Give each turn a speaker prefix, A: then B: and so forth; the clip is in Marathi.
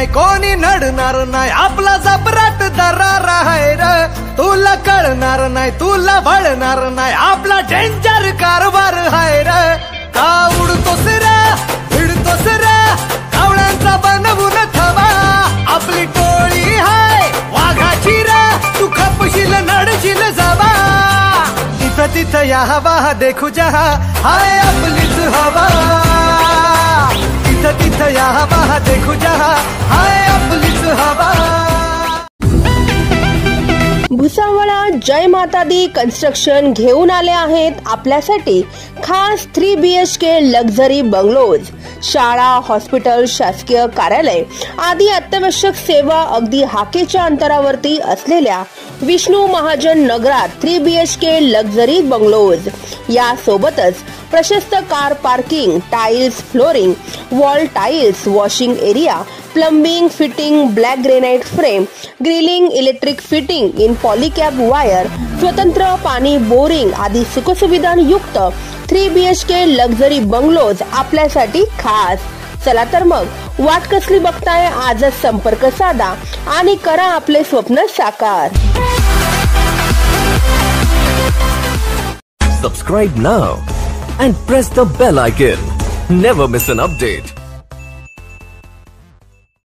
A: नाही कोणी नडणार नाही आपला जबराट दरार आहे रे तुला कळणार नाही तुला भळणार नाही आपला डेंजर कारभार आहे रे का उडतोस रे भिडतोस रे कावळ्यांचा बनवून थवा आपली टोळी हाय वाघाची रे तू खपशील नडशील जावा तिथं तिथं या हवा देखू जहा हाय आपलीच हवा तिथं तिथं या हवा देखू जहा हाय आपलीच हवा।
B: भुसावळा जय माता दी कन्स्ट्रक्शन घेऊन आले आहेत आपल्यासाठी खास 3 BHK लक्झरी बंगलोज। शाळा हॉस्पिटल शासकीय कार्यालय आदी अत्यावश्यक सेवा अगदी हाकेच्या अंतरावरती असलेल्या विष्णू महाजन नगरात 3 BHK लक्झरी बंगलोज। या सोबतच प्रशस्त car parking tiles flooring wall tiles washing area plumbing fitting black granite frame grilling electric fitting in Polycab wire स्वतंत्र पाणी बोरिंग आदी सुखसुविधांयुक्त 3 BHK लक्झरी बंगलोज आपल्यासाठी खास। चला तर मग वाट कसली बघताय आजच संपर्क साधा आणि करा आपले स्वप्न साकार।
C: Subscribe now and press the bell icon. Never miss an update.